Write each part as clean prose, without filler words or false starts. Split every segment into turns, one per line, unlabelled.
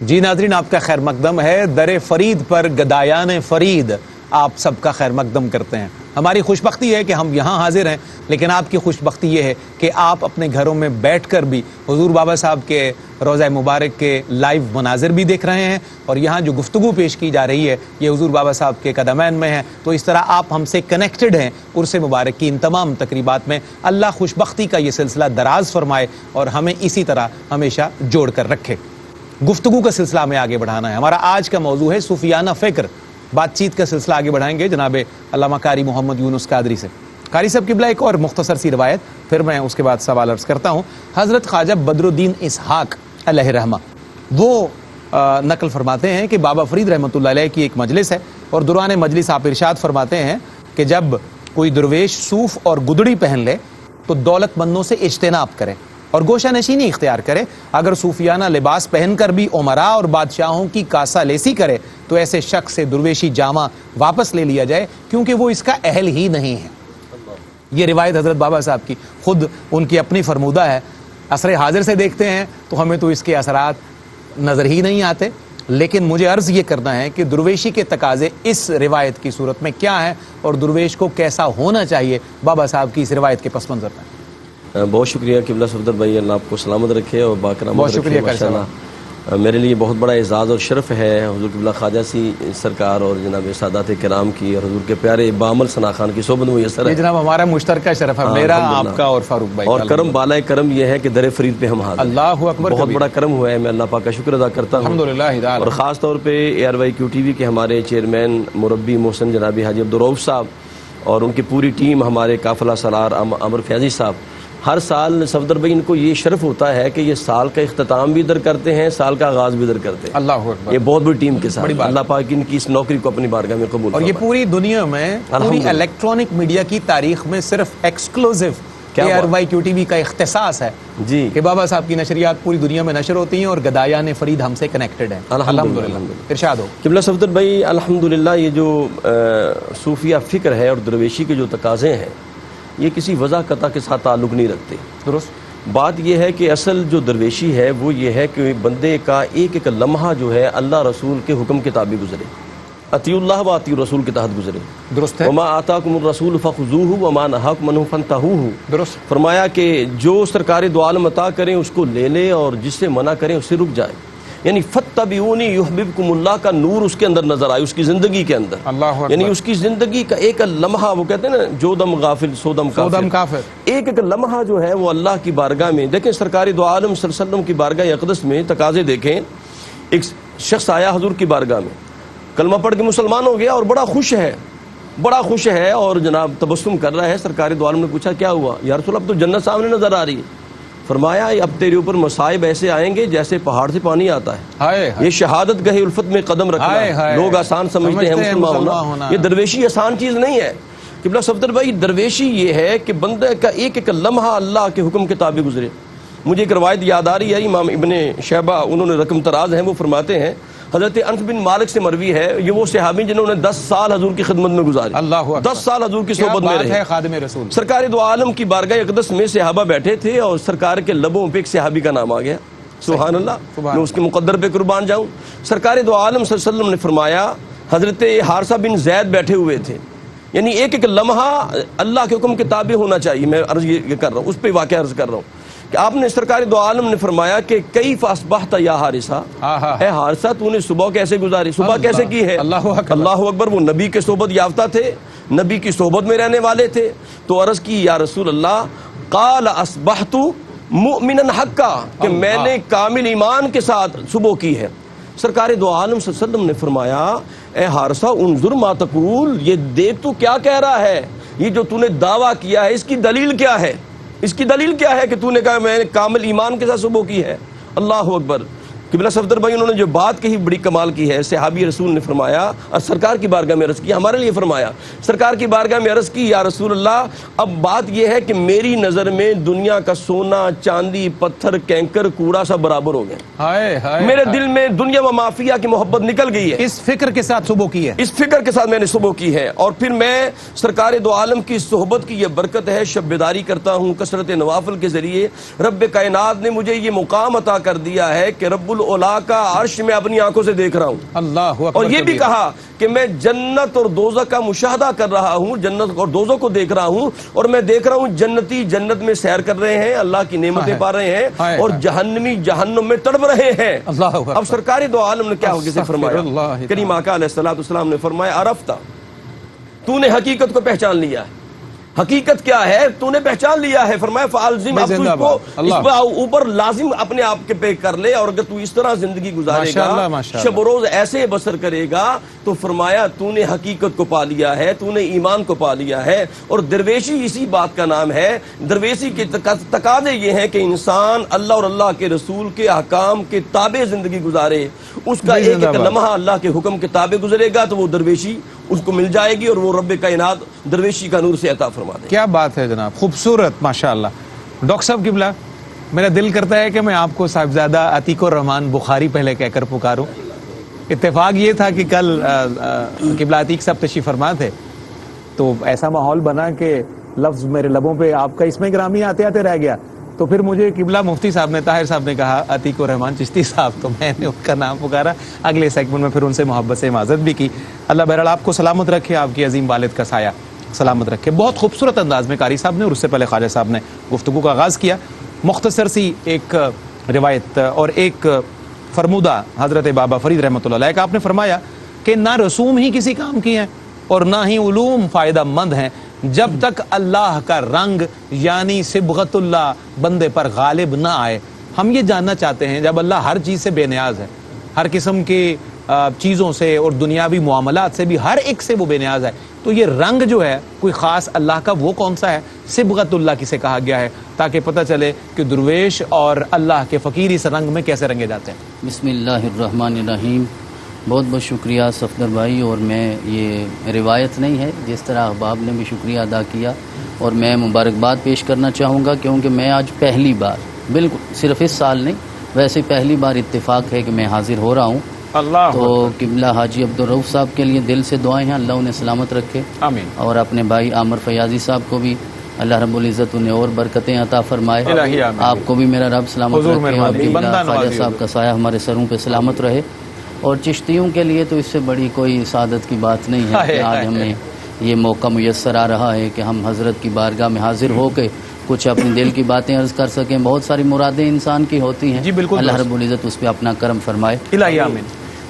جی ناظرین، آپ کا خیر مقدم ہے۔ در فرید پر گدایان فرید آپ سب کا خیر مقدم کرتے ہیں۔ ہماری خوش بختی ہے کہ ہم یہاں حاضر ہیں، لیکن آپ کی خوش بختی یہ ہے کہ آپ اپنے گھروں میں بیٹھ کر بھی حضور بابا صاحب کے روضہ مبارک کے لائیو مناظر بھی دیکھ رہے ہیں، اور یہاں جو گفتگو پیش کی جا رہی ہے یہ حضور بابا صاحب کے قدمین میں ہے۔ تو اس طرح آپ ہم سے کنیکٹڈ ہیں عرس مبارک کی ان تمام تقریبات میں۔ اللہ خوش بختی کا یہ سلسلہ دراز فرمائے اور ہمیں اسی طرح ہمیشہ جوڑ کر رکھے۔ گفتگو کا سلسلہ ہمیں آگے بڑھانا ہے۔ ہمارا آج کا موضوع ہے صوفیانہ فکر۔ بات چیت کا سلسلہ آگے بڑھائیں گے جناب علامہ قاری محمد یونس قادری سے۔ قاری صاحب قبلہ ایک اور مختصر سی روایت، پھر میں اس کے بعد سوال عرض کرتا ہوں۔ حضرت خواجہ بدر الدین اسحاق علیہ رحمہ وہ نقل فرماتے ہیں کہ بابا فرید رحمۃ اللہ علیہ کی ایک مجلس ہے، اور دوران مجلس آپ ارشاد فرماتے ہیں کہ جب کوئی درویش صوف اور گدڑی پہن لے تو دولت مندوں سے اجتناب کرے اور گوشہ نشینی اختیار کرے۔ اگر صوفیانہ لباس پہن کر بھی امراء اور بادشاہوں کی کاسہ لیسی کرے تو ایسے شخص سے درویشی جامہ واپس لے لیا جائے، کیونکہ وہ اس کا اہل ہی نہیں ہے۔ یہ روایت حضرت بابا صاحب کی خود ان کی اپنی فرمودہ ہے۔ عصر حاضر سے دیکھتے ہیں تو ہمیں تو اس کے اثرات نظر ہی نہیں آتے، لیکن مجھے عرض یہ کرنا ہے کہ درویشی کے تقاضے اس روایت کی صورت میں کیا ہیں اور درویش کو کیسا ہونا چاہیے بابا صاحب کی اس روایت کے پس منظر میں۔
بہت شکریہ قبلہ صفدر بھائی، اللہ آپ کو سلامت رکھے اور باکرامت
بہت
رکھے۔
شکریہ
ماشاءاللہ میرے لیے بہت بڑا اعزاز اور شرف ہے حضور قبلہ خواجہ سی سرکار اور جناب سادات کرام کی اور حضور کے پیارے بامل ثنا خان کی صحبت میسر ہے۔
جناب ہمارا مشترکہ شرف ہے، میرا، آپ کا اور فاروق بھائی
اور کرم بالائے کرم یہ ہے کہ در فرید پہ ہم حاضر ہیں۔
اللہ اکبر،
بہت بڑا کرم ہوا ہے، میں اللہ پاک کا شکر ادا کرتا ہوں
الحمدللہ۔
اور خاص طور پہ ARYQ-TV کے ہمارے چیئرمین مربی محسن جناب حاجی عبدالرؤف صاحب اور ان کی پوری ٹیم، ہمارے قافلہ سالار عمر فیاضی صاحب۔ ہر سال صفدر بھائی ان کو یہ شرف ہوتا ہے کہ یہ سال کا اختتام بھی ادھر کرتے ہیں، سال کا آغاز بھی ادھر کرتے ہیں۔
اللہ اکبر،
یہ بہت بڑی ٹیم کے ساتھ اللہ پاک ان کی اس نوکری کو اپنی بارگاہ میں قبول
اور یہ پوری دنیا میں پوری الیکٹرانک میڈیا کی تاریخ میں صرف ایکسکلوزیو ARYQ-TV کا اختصاص ہے
جی
کہ بابا صاحب کی نشریات پوری دنیا میں نشر ہوتی ہیں اور گدایان فرید ہم سے کنیکٹڈ ہیں۔ الحمدللہ، ارشاد ہو
قبلہ صفدر بھائی۔ الحمدللہ یہ جو صوفیہ فکر ہے اور درویشی کے جو تقاضے ہیں یہ کسی وضع قطع کے ساتھ تعلق نہیں رکھتے۔
درست
بات یہ ہے کہ اصل جو درویشی ہے وہ یہ ہے کہ بندے کا ایک ایک لمحہ جو ہے اللہ رسول کے حکم کے تابع گزرے، اطیع اللہ و اطیع الرسول کے تحت گزرے۔
درست ہے۔
وما آتاکم الرسول فخذوہ وما نہاکم عنہ فانتہوہ۔
درست
فرمایا کہ جو سرکار دو عالم عطا کریں اس کو لے لے اور جس سے منع کریں اس سے رک جائے، یعنی فاتبعونی یحببکم اللہ کا نور اس کے اندر نظر آئے، اس کی زندگی کے اندر۔
اللہ اکبر،
یعنی اس کی زندگی کا ایک لمحہ، وہ کہتے ہیں نا جو دم غافل سو دم کافر، ایک ایک لمحہ جو ہے وہ اللہ کی بارگاہ میں۔ دیکھیں سرکار دو عالم صلی اللہ علیہ وسلم کی بارگاہ اقدس میں تقاضے دیکھیں۔ ایک شخص آیا حضور کی بارگاہ میں، کلمہ پڑھ کے مسلمان ہو گیا اور بڑا خوش ہے اور جناب تبسم کر رہا ہے۔ سرکار دو عالم نے پوچھا کیا ہوا؟ یا رسول اب تو جنت سامنے نظر آ رہی ہے۔ فرمایا اب تیرے اوپر مصائب ایسے آئیں گے جیسے پہاڑ سے پانی آتا ہے۔ یہ شہادت گہی الفت میں قدم رکھنا لوگ آسان سمجھتے ہیں مسلمان ہونا، یہ درویشی آسان چیز نہیں ہے۔ قبلہ صفدر بھائی درویشی یہ ہے کہ بندے کا ایک ایک لمحہ اللہ کے حکم کے تابع گزرے۔ مجھے ایک روایت یاد آ رہی ہے، امام ابن شیبہ انہوں نے رقم تراز ہیں، وہ فرماتے ہیں حضرت انس بن مالک سے مروی ہے، یہ وہ صحابی جنہوں نے 10 سال حضور کی خدمت میں گزاری، 10 سال حضور کی صحبت میں رہے،
خادم رسول۔
سرکار دو عالم کی بارگاہ اقدس میں صحابہ بیٹھے تھے اور سرکار کے لبوں پہ ایک صحابی کا نام آ گیا، سبحان اللہ، میں اس کے مقدر پہ قربان جاؤں۔ سرکار دو عالم صلی اللہ علیہ وسلم نے فرمایا حضرت حارثہ بن زید بیٹھے ہوئے تھے، یعنی ایک ایک لمحہ اللہ کے حکم کے تابع ہونا چاہیے۔ میں عرض یہ کر رہا ہوں، اس پہ واقعہ عرض کر رہا ہوں کہ آپ نے سرکار دو عالم نے فرمایا کہ کیف اصبحت یا حارثہ، اے حارثہ تو نے صبح کیسے گزاری، صبح کیسے کی ہے؟ اللہ اکبر، وہ نبی کے صحبت یافتہ تھے، نبی کی صحبت میں رہنے والے تھے، تو عرض کی یا رسول اللہ قال اصبحت مؤمنا حقا، کہ میں نے کامل ایمان کے ساتھ صبح کی ہے۔ سرکار دو عالم صلی اللہ علیہ وسلم نے فرمایا اے حارثہ انظر ما تقول، یہ دیکھ تو کیا کہہ رہا ہے، یہ جو تو نے دعویٰ کیا ہے اس کی دلیل کیا ہے؟ اس کی دلیل کیا ہے کہ تو نے کہا میں نے کامل ایمان کے ساتھ صبح کی ہے؟ اللہ اکبر۔ قبلہ صفدر بھائی انہوں نے جو بات کہی بڑی کمال کی ہے۔ صحابی رسول نے فرمایا اور سرکار کی بارگاہ میں عرض کی، ہمارے لیے فرمایا، سرکار کی بارگاہ میں عرض کی یا رسول اللہ اب بات یہ ہے کہ میری نظر میں دنیا کا سونا چاندی پتھر کینکر کوڑا سب برابر ہو گئے، میرے دل میں دنیا و مافیہ کی محبت نکل گئی ہے۔
اس فکر کے ساتھ صبح کی ہے،
اس فکر کے ساتھ میں نے صبح کی ہے، اور پھر میں سرکار دو عالم کی صحبت کی یہ برکت ہے، شب بیداری کرتا ہوں کثرت نوافل کے ذریعے۔ رب کائنات نے مجھے یہ مقام عطا کر دیا ہے کہ رب العلا کا عرش میں اپنی آنکھوں سے دیکھ رہا ہوں.
اللہ اکبر.
اور یہ بھی کہا کہ میں جنت اور دوزخ کا مشاہدہ کر رہا ہوں, جنت اور دوزخ کو دیکھ رہا ہوں, اور میں دیکھ رہا ہوں جنتی جنت میں سیر کر رہے ہیں, اللہ کی نعمتیں پا رہے ہیں, اور جہنمی جہنم میں تڑپ رہے ہیں. اب سرکار دو عالم نے کیا ہو کسے فرمایا, کریم آقا علیہ السلام نے فرمایا عرفتہ, تو نے حقیقت کو پہچان لیا ہے. حقیقت کیا ہے تو نے پہچان لیا ہے. فرمایا فالزم, اب تو اس کو اوپر لازم اپنے آپ کے پہ کر لے, اور اگر تو اس طرح زندگی گزارے گا, شب و روز ایسے بسر کرے گا, تو فرمایا تو نے حقیقت کو پا لیا ہے, تو نے ایمان کو پا لیا ہے. اور درویشی اسی بات کا نام ہے. درویشی کے تقاضے یہ ہیں کہ انسان اللہ اور اللہ کے رسول کے احکام کے تابع زندگی گزارے. اس کا ایک ایک لمحہ اللہ کے حکم کے تابع گزرے گا تو وہ درویشی اس کو مل جائے گی, اور وہ رب کائنات درویشی کا نور سے عطا فرما دے.
کیا بات ہے جناب, خوبصورت ماشاءاللہ. ڈاکٹر صاحب قبلہ, میرا دل کرتا ہے کہ میں آپ کو صاحبزادہ عتیق الرحمن بخاری پہلے کہہ کر پکاروں. اتفاق یہ تھا کہ کل قبلہ عتیق صاحب تشریف فرما تھے, تو ایسا ماحول بنا کہ لفظ میرے لبوں پہ آپ کا اسم گرامی آتے آتے رہ گیا. تو پھر مجھے قبلہ مفتی صاحب نے, طاہر صاحب نے کہا عتیق الرحمن چشتی صاحب, تو میں نے ان کا نام پکارا. اگلے سیگمنٹ میں پھر ان سے محبت سے معذرت بھی کی. اللہ بہرحال آپ کو سلامت رکھے, آپ کی عظیم والد کا سایہ سلامت رکھے. بہت خوبصورت انداز میں قاری صاحب نے اور اس سے پہلے خواجہ صاحب نے گفتگو کا آغاز کیا. مختصر سی ایک روایت اور ایک فرمودہ حضرت بابا فرید رحمۃ اللہ علیہ کا. آپ نے فرمایا کہ نہ رسوم ہی کسی کام کی ہیں اور نہ ہی علوم فائدہ مند ہیں جب تک اللہ کا رنگ یعنی صبغت اللہ بندے پر غالب نہ آئے. ہم یہ جاننا چاہتے ہیں, جب اللہ ہر چیز سے بے نیاز ہے, ہر قسم کی چیزوں سے اور دنیاوی معاملات سے بھی ہر ایک سے وہ بے نیاز ہے, تو یہ رنگ جو ہے کوئی خاص اللہ کا وہ کون سا ہے, صبغت اللہ کسے کہا گیا ہے, تاکہ پتہ چلے کہ درویش اور اللہ کے فقیر اس رنگ میں کیسے رنگے جاتے ہیں.
بسم اللہ الرحمن الرحیم. بہت بہت شکریہ صفدر بھائی. اور میں یہ روایت نہیں ہے, جس طرح احباب نے بھی شکریہ ادا کیا, اور میں مبارکباد پیش کرنا چاہوں گا, کیونکہ میں آج پہلی بار, بالکل صرف اس سال نہیں, ویسے پہلی بار اتفاق ہے کہ میں حاضر ہو رہا ہوں.
اللہ
تو قبلہ حاجی عبدالرؤف صاحب کے لیے دل سے دعائیں ہیں, اللہ انہیں سلامت رکھے.
آمین.
اور اپنے بھائی عامر فیاضی صاحب کو بھی اللہ رب العزت انہیں اور برکتیں عطا فرمائے. آپ کو بھی میرا رب سلامت رکھے, اور قبلہ خواجہ صاحب کا سایہ ہمارے سروں پہ سلامت رہے. اور چشتیوں کے لیے تو اس سے بڑی کوئی سعادت کی بات نہیں ہے کہ آج ہمیں یہ موقع میسر آ رہا ہے کہ ہم حضرت کی بارگاہ میں حاضر ہو کے کچھ اپنی دل کی باتیں عرض کر سکیں. بہت ساری مرادیں انسان کی ہوتی ہیں, اللہ رب العزت اس پہ اپنا کرم فرمائے.
الہی آمین.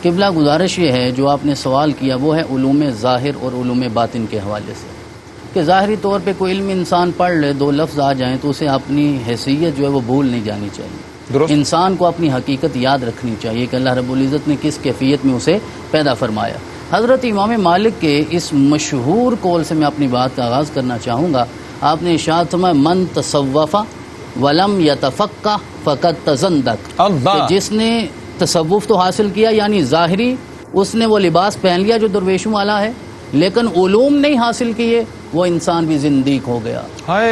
قبلہ گزارش یہ ہے, جو آپ نے سوال کیا وہ ہے علوم ظاہر اور علوم باطن کے حوالے سے, کہ ظاہری طور پہ کوئی علم انسان پڑھ لے, دو لفظ آ جائیں تو اسے اپنی حیثیت جو ہے وہ بھول نہیں جانی چاہیے. انسان کو اپنی حقیقت یاد رکھنی چاہیے کہ اللہ رب العزت نے کس کیفیت میں اسے پیدا فرمایا. حضرت امام مالک کے اس مشہور قول سے میں اپنی بات کا آغاز کرنا چاہوں گا. آپ نے ارشاد فرمایا من تصوف ولم یتفقہ فقد تزندق, کہ جس نے تصوف تو حاصل کیا یعنی ظاہری, اس نے وہ لباس پہن لیا جو درویشوں والا ہے, لیکن علوم نہیں حاصل کیے, وہ انسان بھی زندیق ہو گیا.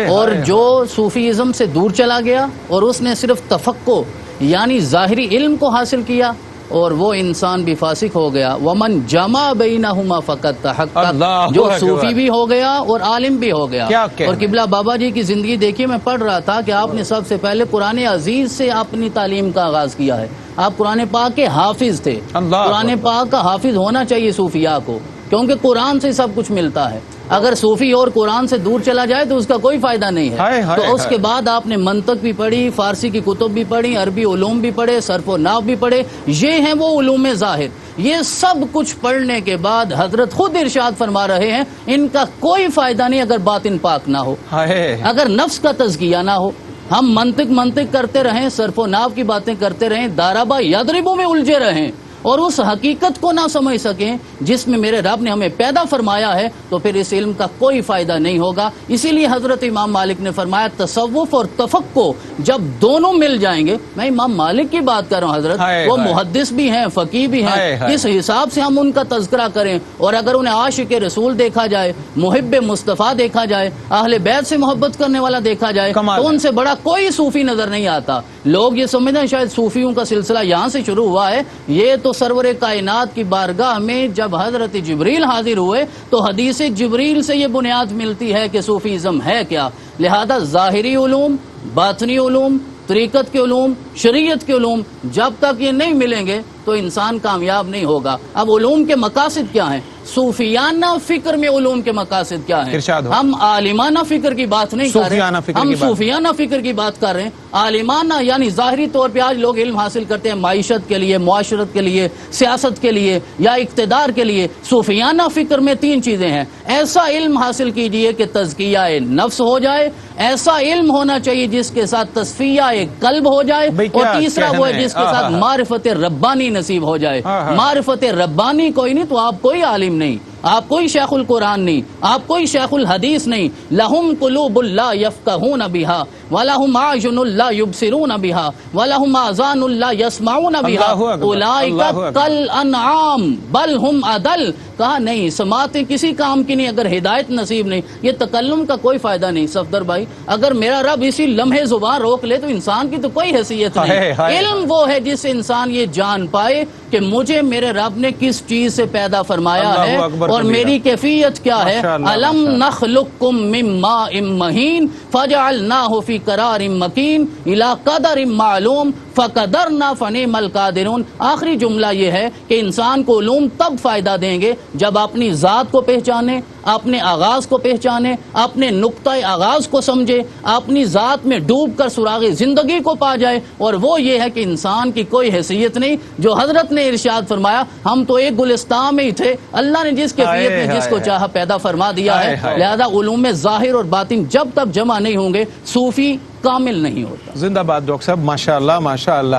اور جو صوفیزم سے دور چلا گیا اور اس نے صرف تفقہ یعنی ظاہری علم کو حاصل کیا, اور وہ انسان بھی فاسق ہو گیا. ومن جمع بینہما فقط تحقق, جو صوفی بھی ہو گیا اور عالم بھی ہو گیا. اور قبلہ بابا جی کی زندگی دیکھیے, میں پڑھ رہا تھا کہ آپ نے سب سے پہلے قرآن عزیز سے اپنی تعلیم کا آغاز کیا ہے. آپ قرآن پاک کے حافظ تھے. قرآن پاک کا حافظ ہونا چاہیے صوفیاء کو, کیونکہ قرآن سے سب کچھ ملتا ہے. اگر صوفی اور قرآن سے دور چلا جائے تو اس کا کوئی فائدہ نہیں ہے. تو اس کے بعد آپ نے منطق بھی پڑھی, فارسی کی کتب بھی پڑھی, عربی علوم بھی پڑھے, صرف و نحو بھی پڑھے. یہ ہیں وہ علوم ظاہر. یہ سب کچھ پڑھنے کے بعد حضرت خود ارشاد فرما رہے ہیں ان کا کوئی فائدہ نہیں اگر باطن پاک نہ ہو, اگر نفس کا تزکیہ نہ ہو. ہم منطق کرتے رہیں, صرف و نحو کی باتیں کرتے رہیں, دارابا یضربو میں الجھے رہیں, اور اس حقیقت کو نہ سمجھ سکیں جس میں میرے رب نے ہمیں پیدا فرمایا ہے, تو پھر اس علم کا کوئی فائدہ نہیں ہوگا. اسی لیے حضرت امام مالک نے فرمایا تصوف اور تفقہ جب دونوں مل جائیں گے, میں امام مالک کی بات کر رہا ہوں حضرت, وہ محدث بھی ہیں, فقیہ بھی ہیں, اس حساب سے ہم ان کا تذکرہ کریں. اور اگر انہیں عاشق رسول دیکھا جائے, محب مصطفیٰ دیکھا جائے, اہل بیت سے محبت کرنے والا دیکھا جائے, تو ان سے بڑا کوئی صوفی نظر نہیں آتا. لوگ یہ سمجھتے ہیں شاید صوفیوں کا سلسلہ یہاں سے شروع ہوا ہے. یہ تو سرور کائنات کی بارگاہ میں جب حضرت جبریل حاضر ہوئے تو حدیث جبریل سے یہ بنیاد ملتی ہے کہ صوفیزم ہے کیا. لہذا ظاہری علوم, باطنی علوم, طریقت کے علوم، شریعت کے علوم، جب تک یہ نہیں ملیں گے تو انسان کامیاب نہیں ہوگا۔ اب علوم کے مقاصد کیا ہیں؟ صوفیانہ فکر میں علوم کے مقاصد کیا ہیں؟
ارشاد ہو۔
ہم عالمانہ فکر کی بات نہیں کر
صوفیانہ
رہے،
فکر
ہم
کی بات۔
صوفیانہ فکر کی بات کر رہے ہیں۔ عالمانہ یعنی ظاہری طور پہ آج لوگ علم حاصل کرتے ہیں معیشت کے لیے، معاشرت کے لیے، سیاست کے لیے یا اقتدار کے لیے۔ صوفیانہ فکر میں تین چیزیں ہیں۔ ایسا علم حاصل کیجئے کہ تزکیہ نفس ہو جائے، ایسا علم ہونا چاہیے جس کے ساتھ تصفیہ قلب ہو جائے،
بھئی
اور
کیا
تیسرا وہ ہے
کہنے
جس کے ساتھ معرفت ربانی نصیب ہو جائے۔ معرفت ربانی کوئی نہیں تو آپ کوئی عالم نہیں، آپ کوئی شیخ القرآن نہیں، آپ کوئی شیخ الحدیث نہیں۔ لہم قلوب لا یفقہون بہا ولہم اعین لا یبصرون بہا ولہم آذان لا یسمعون بہا
اللہ اکبر،
اولئک
اللہ اکبر۔
کل انعام بل ہم اضل۔ کہا نہیں، سماعتیں کسی کام کی نہیں اگر ہدایت نصیب نہیں۔ یہ تکلم کا کوئی فائدہ نہیں صفدر بھائی، اگر میرا رب اسی لمحے زبان روک لے تو انسان کی تو کوئی حیثیت نہیں۔ علم وہ ہے جس سے انسان یہ جان پائے کہ مجھے میرے رب نے کس چیز سے پیدا فرمایا ہے اور میری کیفیت کیا ہے۔ الم نخلقکم من ماء مہین فجعلناہ فی قرار مکین الی قدر معلوم فقدرنا فنعم القادرون۔ آخری جملہ یہ ہے کہ انسان کو علوم تب فائدہ دیں گے جب اپنی ذات کو پہچانے، اپنے آغاز کو پہچانے، اپنے نقطہ آغاز کو سمجھے، اپنی ذات میں ڈوب کر سراغ زندگی کو پا جائے۔ اور وہ یہ ہے کہ انسان کی کوئی حیثیت نہیں، جو حضرت نے ارشاد فرمایا ہم تو ایک گلستان میں ہی تھے، اللہ نے جس کیفیت میں جس کو چاہا پیدا فرما دیا ہے۔ لہذا علوم ظاہر اور باطن جب تک جمع نہیں ہوں گے صوفی کامل نہیں ہوتا۔
زندہ باد ڈاکٹر صاحب، ماشاءاللہ ماشاءاللہ۔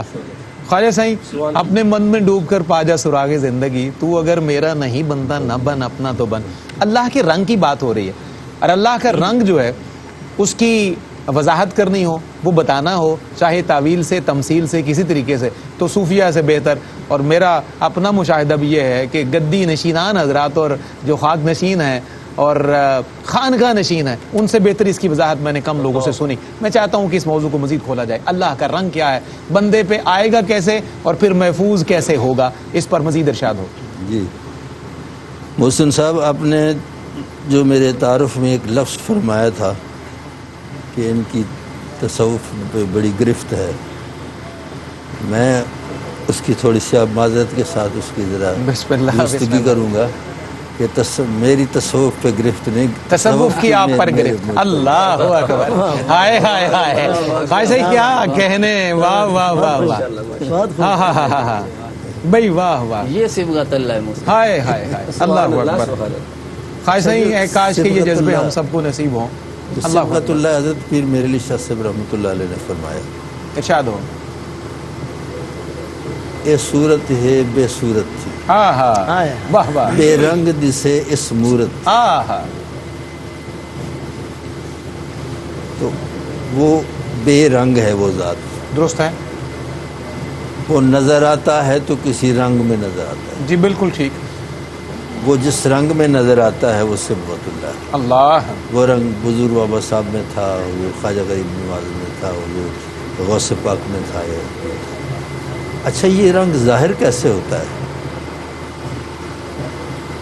خواجہ صاحب اپنے من میں ڈوب کر پا جا سراغ زندگی، تو اگر میرا نہیں بنتا نہ بن اپنا تو بن۔ اللہ کے رنگ کی بات ہو رہی ہے، اور اللہ کا رنگ جو ہے اس کی وضاحت کرنی ہو، وہ بتانا ہو، چاہے تعویل سے، تمثیل سے، کسی طریقے سے، تو صوفیہ سے بہتر۔ اور میرا اپنا مشاہدہ بھی یہ ہے کہ گدی نشینان حضرات اور جو خاک نشین ہیں اور خانقاہ نشین ہے، ان سے بہتر اس کی وضاحت میں نے کم لوگوں سے سنی۔ میں چاہتا ہوں کہ اس موضوع کو مزید کھولا جائے، اللہ کا رنگ کیا ہے، بندے پہ آئے گا کیسے اور پھر محفوظ کیسے ہوگا، اس پر مزید ارشاد ہو۔
جی محسن صاحب، آپ نے جو میرے تعارف میں ایک لفظ فرمایا تھا کہ ان کی تصوف پہ بڑی گرفت ہے، میں اس کی تھوڑی سی معذرت کے ساتھ اس کی ذرا
بسم اللہ، بسم
درستگی
اللہ۔
کروں گا کہ میری تصوف پہ گرفت نہیں،
تصوف کی آپ پر گرفت۔ اللہ اکبر، ہائے ہائے ہائے، خواجہ صاحب کیا کہنے، واہ واہ واہ واہ، ہاں ہاں ہاں ہاں بھائی، واہ واہ،
یہ صبغت اللہ ہے مسلم۔
ہائے ہائے ہائے، اللہ اکبر۔ خواجہ صاحب کاش کہ یہ جذبے ہم سب کو نصیب ہوں۔ اللہ
صبغت اللہ حضرت پیر میرے علی شاہ صاحب رحمۃ اللہ علیہ نے فرمایا،
ارشاد ہو۔
اے صورت ہے بے صورت تھی،
ہاں ہاں، واہ واہ،
بے رنگ دسے اس مورت،
ہاں ہاں،
تو وہ بے رنگ ہے وہ ذات،
درست ہے
وہ نظر آتا ہے تو کسی رنگ میں نظر آتا ہے،
جی، بالکل ٹھیک۔
وہ جس رنگ میں نظر آتا ہے وہ صبغت اللہ ہے۔
اللہ،
وہ رنگ بزرگ بابا صاحب میں تھا، وہ خواجہ غریب نواز میں تھا، وہ غوث پاک میں تھا۔ اچھا، یہ رنگ ظاہر کیسے ہوتا ہے؟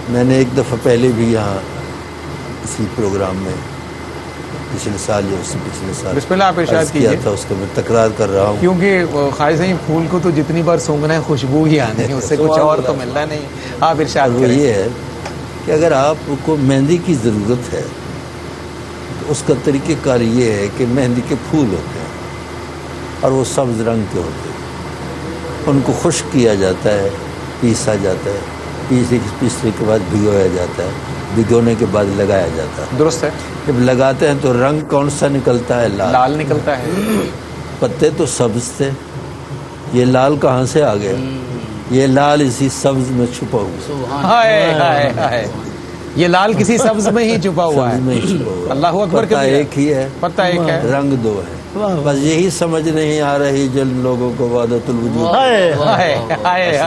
میں نے ایک دفعہ پہلے بھی یہاں اسی پروگرام میں پچھلے سال یا اس سے پچھلے سال
بسم اللہ، آپ ارشاد
عرض کیا
کیجیے۔
تھا، اس کا میں تکرار کر رہا ہوں۔
کیونکہ خواجہ صاحب پھول کو تو جتنی بار سونگنا ہے خوشبو ہی آنی ہے، اس سے کچھ اور تو ملنا نہیں۔ آپ ارشاد
وہ
کریں۔
یہ ہے کہ اگر آپ کو مہندی کی ضرورت ہے تو اس کا طریقہ کار یہ ہے کہ مہندی کے پھول ہوتے ہیں اور وہ سبز رنگ کے ہوتے ہیں، ان کو خشک کیا جاتا ہے، پیسا جاتا ہے، پیسنے کے بعد بھگویا جاتا ہے، بھگونے کے بعد لگایا جاتا ہے۔
درست ہے،
جب لگاتے ہیں تو رنگ کون سا نکلتا ہے؟ لال۔
لال نکلتا ہے۔
پتے تو سبز تھے، یہ لال کہاں سے آ گیا؟ یہ لال اسی سبز میں چھپا ہوا ہے،
سبحان
ہائے ہائے ہائے، یہ لال کسی سبز میں ہی چھپا ہوا
سبز میں
ہے۔
ہی چھپا ہوا ہے۔
اللہ اکبر
پتا
کبیرہ۔
ایک ہی ہے،
پتہ ایک ہے،
رنگ دو ہے۔ بس یہی سمجھ نہیں آ رہی جن لوگوں کو وحدت الوجود،
ہائے ہائے ہائے،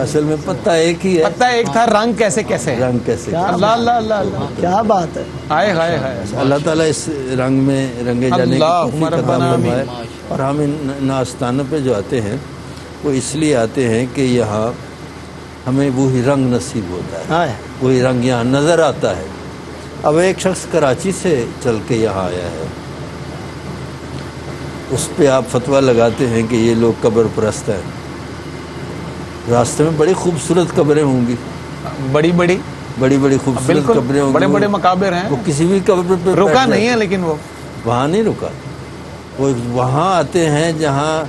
اصل میں پتہ ایک ہی ہے،
پتہ ایک تھا، رنگ کیسے کیسے۔
رنگ کیسے؟
اللہ اللہ اللہ اللہ،
کیا بات ہے۔
ہائے ہائے ہائے،
اللہ تعالیٰ اس رنگ میں رنگے جانے کی
اللہم
توفیق عطا
ربنا
فرمائے۔ اور ہم ان آستانوں پہ جو آتے ہیں وہ اس لیے آتے ہیں کہ یہاں ہمیں وہی رنگ نصیب ہوتا ہے، وہی رنگ یہاں نظر آتا ہے۔ اب ایک شخص کراچی سے چل کے یہاں آیا ہے، اس پہ آپ فتویٰ لگاتے ہیں کہ یہ لوگ قبر پرست ہیں. راستے میں بڑی خوبصورت قبریں ہوں گی,
بڑی بڑی
بڑی بڑی خوبصورت
بالکل
قبریں ہوں گی.
بڑے بڑے مقابر ہیں,
وہ کسی بھی قبر پہ
رکا
بیٹھ
نہیں ہے
جاتے
لیکن وہ
ہیں. وہاں نہیں رکا, وہ وہاں آتے ہیں جہاں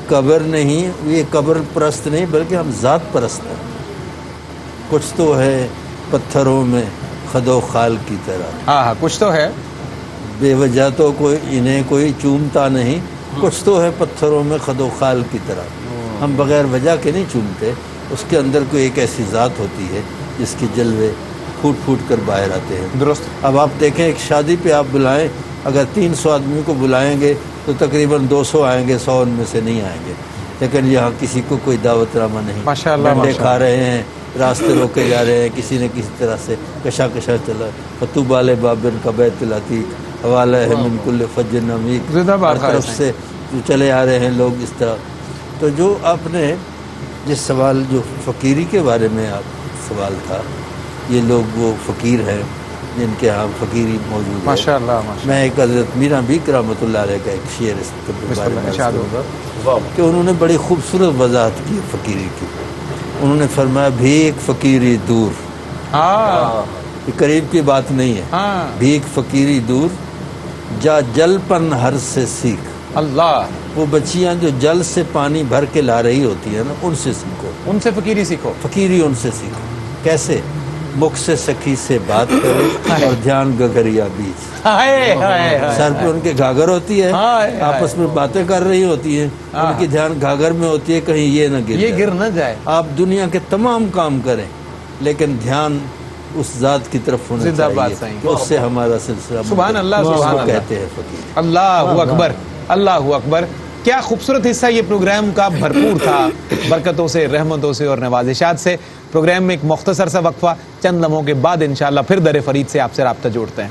قبر نہیں, یہ قبر پرست نہیں بلکہ ہم ذات پرست ہیں. کچھ تو ہے پتھروں میں خد و خال کی طرح,
ہاں ہاں کچھ تو ہے,
بے وجہ تو انہیں کوئی چومتا نہیں. کچھ تو ہے پتھروں میں خد و خال کی طرح. ہم بغیر وجہ کے نہیں چومتے, اس کے اندر کوئی ایک ایسی ذات ہوتی ہے جس کے جلوے پھوٹ پھوٹ کر باہر آتے ہیں.
درست.
اب آپ دیکھیں ایک شادی پہ آپ بلائیں, اگر 300 آدمی کو بلائیں گے تو تقریباً 200 آئیں گے, 100 ان میں سے نہیں آئیں گے. لیکن یہاں کسی کو کوئی دعوت نامہ نہیں,
ماشاء اللہ,
ڈنڈے
ماشاء
کھا رہے ہیں, راستے روکے جا رہے ہیں, کسی نے کسی طرح سے کشا چلا. فتوبال بابن کا بیت العتیق حوالہ ہے من کل فج نمیق,
زندہ باد
ہر طرف سے چلے آ رہے ہیں لوگ اس طرح. تو جو آپ نے جس سوال, جو فقیری کے بارے میں آپ سوال تھا, یہ لوگ وہ فقیر ہیں جن کے ہاں فقیری موجود ہے.
ماشاء اللہ, ماشاء
میں ایک حضرت میرا بیک رحمۃ اللہ علیہ کا ایک شعر اس کے بارے میں
ارشاد
کروں گا کہ انہوں نے بڑی خوبصورت وضاحت کی فقیری کی. انہوں نے فرمایا بھیک فقیری دور,
ہاں
یہ قریب کی بات نہیں ہے.
ہاں
بھیک فقیری دور جا جل پن ہر سے سیکھ.
اللہ,
وہ بچیاں جو جل سے پانی بھر کے لا رہی ہوتی ہیں نا, ان سے سیکھو,
ان سے فقیری سیکھو.
فقیری ان سے سیکھو. کیسے؟ مکھ سے سخی سے بات کرے اور دھیان گگریا بیچ.
ہائے ہائے ہائے,
سر پہ ان کے گھاگھر ہوتی ہے,
ہائے
آپس میں باتیں کر رہی ہوتی ہیں, ان کی دھیان گھاگھر میں ہوتی ہے کہیں یہ نہ گر
یہ
جائے.
گر نہ جائے.
آپ دنیا کے تمام کام کریں لیکن دھیان اس ذات کی طرف ہونا
زندہ باد
چاہیے
صحیح.
کہ اس سے ہمارا سلسلہ
سبحان اللہ,
اس کو
سبحان اللہ,
کہتے ہیں فقیر.
اللہ اکبر, اللہ اکبر. کیا خوبصورت حصہ یہ پروگرام کا بھرپور تھا برکتوں سے, رحمتوں سے اور نوازشات سے. پروگرام میں ایک مختصر سا وقفہ, چند لمحوں کے بعد انشاءاللہ پھر در فرید سے آپ سے رابطہ جوڑتے ہیں.